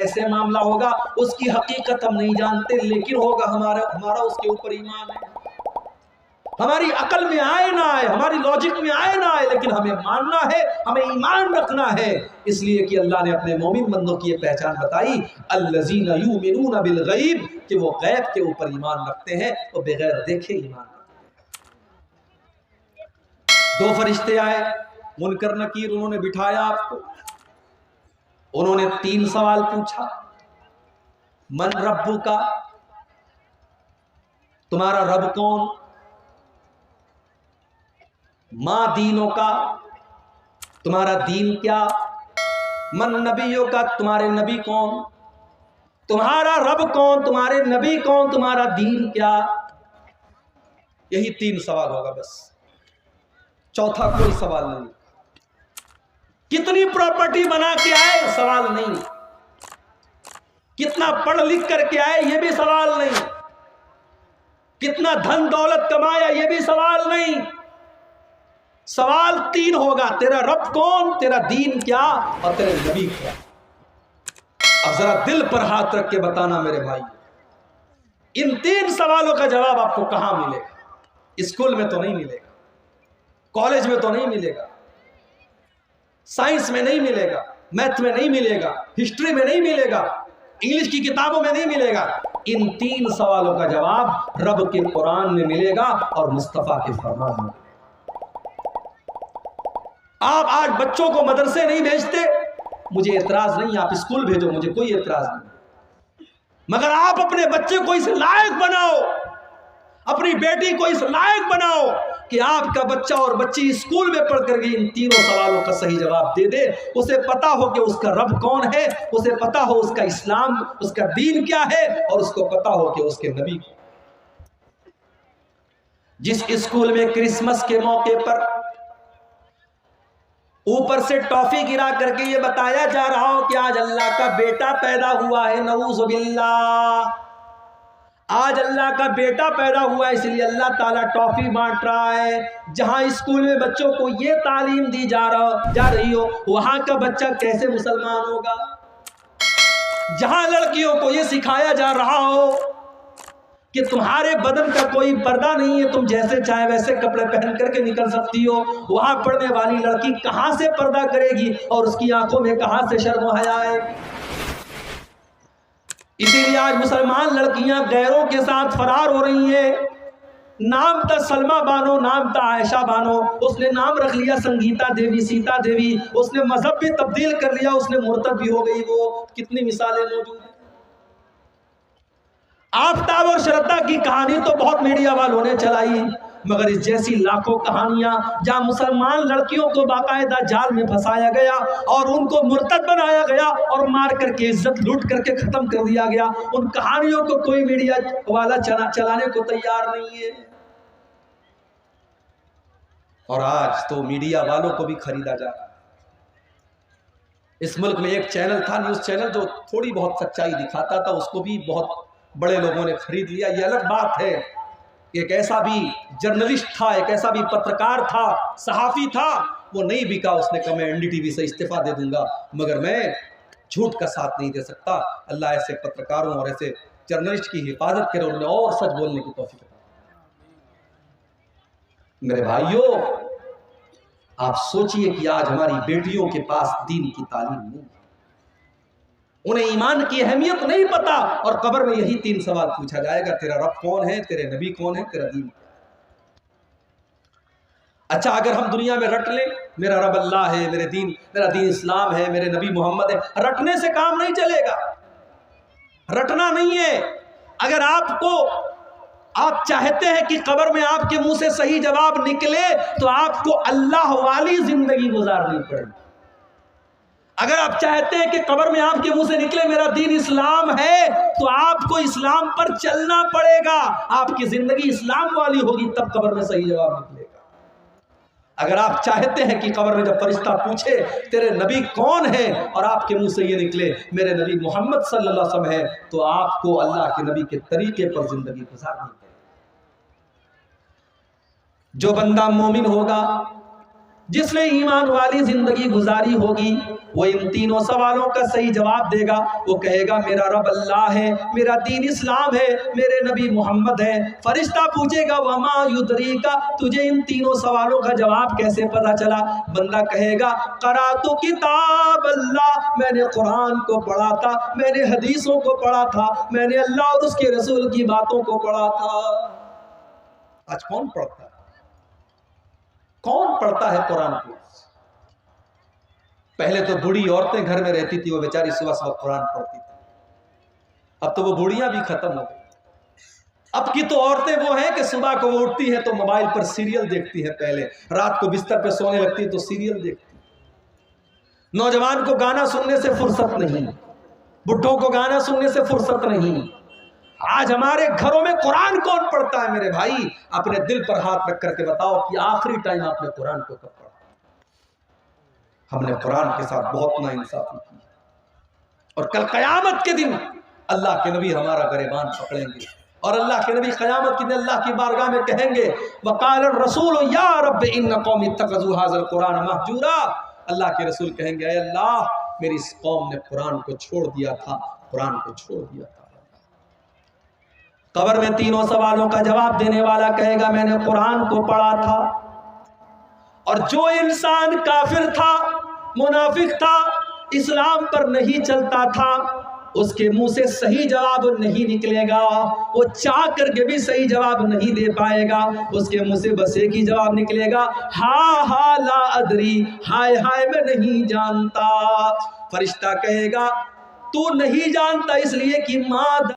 कैसे मामला होगा उसकी हकीकत हम नहीं जानते, लेकिन होगा, हमारा उसके ऊपर ईमान है। हमारी अकल में आए ना आए, हमारी लॉजिक में आए ना आए, लेकिन हमें मानना है, हमें ईमान रखना है। इसलिए कि अल्लाह ने अपने मोमिन बंदों की ये पहचान बताई, अल्लज़ीना युमिनूना बिल गैब, कि वो गैब के ऊपर ईमान रखते हैं, वो बगैर देखे ईमान रखते हैं। 2 फरिश्ते आए, मुनकर नकीर, उन्होंने बिठाया आपको, उन्होंने 3 सवाल पूछा। मन रब्बुका, तुम्हारा रब कौन? माँ दीनों का, तुम्हारा दीन क्या? मन नबियों का, तुम्हारे नबी कौन? तुम्हारा रब कौन, तुम्हारे नबी कौन, तुम्हारा दीन क्या? यही 3 सवाल होगा बस, चौथा कोई सवाल नहीं। कितनी प्रॉपर्टी बना के आए, सवाल नहीं। कितना पढ़ लिख करके आए, यह भी सवाल नहीं। कितना धन दौलत कमाया, यह भी सवाल नहीं। सवाल 3 होगा, तेरा रब कौन, तेरा दीन क्या, और तेरे नबी क्या। अब जरा दिल पर हाथ रख के बताना मेरे भाई, इन 3 सवालों का जवाब आपको कहां मिलेगा? स्कूल में तो नहीं मिलेगा, कॉलेज में तो नहीं मिलेगा, साइंस में नहीं मिलेगा, मैथ में नहीं मिलेगा, हिस्ट्री में नहीं मिलेगा, इंग्लिश की किताबों में नहीं मिलेगा। इन 3 सवालों का जवाब रब के कुरान में मिलेगा और मुस्तफा के फरमान में। आप आज बच्चों को मदरसे नहीं भेजते, मुझे एतराज नहीं, आप स्कूल भेजो, मुझे कोई एतराज नहीं, मगर आप अपने बच्चे को इस लायक बनाओ, अपनी बेटी को इस लायक बनाओ कि आपका बच्चा और बच्ची स्कूल में पढ़ करके इन 3 सवालों का सही जवाब दे दे। उसे पता हो कि उसका रब कौन है, उसे पता हो उसका इस्लाम, उसका दीन क्या है, और उसको पता हो कि उसके नबी को। जिस स्कूल में क्रिसमस के मौके पर ऊपर से टॉफी गिरा करके ये बताया जा रहा हो कि आज अल्लाह का बेटा पैदा हुआ है, नऊज़ु बिल्लाह, आज अल्लाह का बेटा पैदा हुआ है, इसलिए अल्लाह ताला टॉफी बांट रहा है। जहां स्कूल में बच्चों को ये तालीम दी जा रही हो, वहां का बच्चा कैसे मुसलमान होगा? जहां लड़कियों को ये सिखाया जा रहा हो कि तुम्हारे बदन का कोई पर्दा नहीं है, तुम जैसे चाहे वैसे कपड़े पहन करके निकल सकती हो, वहां पढ़ने वाली लड़की कहां से पर्दा करेगी और उसकी आंखों में कहां से शर्म हया है? इसीलिए आज मुसलमान लड़कियां गैरों के साथ फरार हो रही हैं। नाम था सलमा बानो, नाम था आयशा बानो, उसने नाम रख लिया संगीता देवी, सीता देवी, उसने मजहब भी तब्दील कर लिया, उसने मुर्तद भी हो गई। वो कितनी मिसालें मौजूद हैं। आफताब और श्रद्धा की कहानी तो बहुत मीडिया वालों ने चलाई, मगर इस जैसी लाखों कहानियां जहां मुसलमान लड़कियों को बाकायदा जाल में फंसाया गया और उनको मुर्तद बनाया गया और मार करके इज्जत लूट करके खत्म कर दिया गया, उन कहानियों को कोई मीडिया वाला चलाने को तैयार नहीं है। और आज तो मीडिया वालों को भी खरीदा जा रहा है। इस मुल्क में एक चैनल था, न्यूज चैनल, जो थोड़ी बहुत सच्चाई दिखाता था, उसको भी बहुत बड़े लोगों ने खरीद लिया। ये अलग बात है, एक ऐसा भी जर्नलिस्ट था, एक ऐसा भी पत्रकार था, सहाफ़ी था, वो नहीं बिका। उसने कहा मैं NDTV से इस्तीफा दे दूंगा, मगर मैं झूठ का साथ नहीं दे सकता। अल्लाह ऐसे पत्रकारों और ऐसे जर्नलिस्ट की हिफाजत करे, उन्होंने और सच बोलने की तौफीक दी। मेरे भाइयों, आप सोचिए कि आज हमारी बेटियों के पास दीन की तालीम नहीं, उन्हें ईमान की अहमियत नहीं पता, और कब्र में यही 3 सवाल पूछा जाएगा, तेरा रब कौन है, तेरे नबी कौन है, तेरा दीन। अच्छा, अगर हम दुनिया में रट लें, मेरा रब अल्लाह है, मेरा दीन इस्लाम है, मेरे नबी मोहम्मद है, रटने से काम नहीं चलेगा। रटना नहीं है। अगर आप चाहते हैं कि कब्र में आपके मुंह से सही जवाब निकले, तो आपको अल्लाह वाली जिंदगी गुजारनी पड़ेगी। अगर आप चाहते हैं कि कब्र में आपके मुंह से निकले मेरा दीन इस्लाम है, तो आपको इस्लाम पर चलना पड़ेगा। आपकी जिंदगी इस्लाम वाली होगी, तब कब्र में सही जवाब निकलेगा। अगर आप चाहते हैं कि कब्र में जब फरिश्ता पूछे तेरे नबी कौन है, और आपके मुंह से ये निकले मेरे नबी मोहम्मद सल्लल्लाहु अलैहि वसल्लम है, तो आपको अल्लाह के नबी के तरीके पर जिंदगी गुजारनी पड़ेगी। जो बंदा मोमिन होगा, जिसने ईमान वाली जिंदगी गुजारी होगी वो इन तीनों सवालों का सही जवाब देगा। वो कहेगा मेरा रब अल्लाह है, मेरा दीन इस्लाम है, मेरे नबी मोहम्मद है। फरिश्ता पूछेगा वमा युदरीका, तुझे इन तीनों सवालों का जवाब कैसे पता चला? बंदा कहेगा करातु किताब अल्लाह, मैंने कुरान को पढ़ा था, मैंने हदीसों को पढ़ा था, मैंने अल्लाह और उसके रसूल की बातों को पढ़ा था। आज कौन पढ़ता है? कौन पढ़ता है कुरान को? पहले तो बूढ़ी औरतें घर में रहती थी, वो बेचारी सुबह सुबह कुरान पढ़ती थी। अब तो वो बूढ़ियां भी खत्म हो गई। अब की तो औरतें वो हैं कि सुबह को वो उठती हैं तो मोबाइल पर सीरियल देखती हैं, पहले रात को बिस्तर पे सोने लगती है तो सीरियल देखती है। नौजवान को गाना सुनने से फुर्सत नहीं, बुढ़ों को गाना सुनने से फुर्सत नहीं। आज हमारे घरों में कुरान कौन पढ़ता है मेरे भाई? अपने दिल पर हाथ रख करके बताओ कि आखिरी टाइम आपने कुरान को कब पढ़ा? हमने कुरान के साथ बहुत नाइंसाफी की और कल कयामत के दिन अल्लाह के नबी हमारा गिरबान पकड़ेंगे और अल्लाह के नबी कयामत के दिन अल्लाह की बारगाह में कहेंगे वक़ाल रसूल या रब इन्न कौमी इत्तखज़ू हाज़ल कुरान महजूरा। अल्लाह के रसूल कहेंगे ऐ अल्लाह, मेरी इस कौम ने कुरान को छोड़ दिया था, कुरान को छोड़ दिया था। कब्र में तीनों सवालों का जवाब देने वाला कहेगा मैंने कुरान को पढ़ा था। और जो इंसान काफिर था, मुनाफिक था, इस्लाम पर नहीं चलता था, उसके मुंह से सही जवाब नहीं निकलेगा। वो चाह करके भी सही जवाब नहीं दे पाएगा। उसके मुंह से बस एक ही जवाब निकलेगा हा ला अदरी, हाय हाय मैं नहीं जानता। फरिश्ता कहेगा तू नहीं जानता इसलिए कि माँ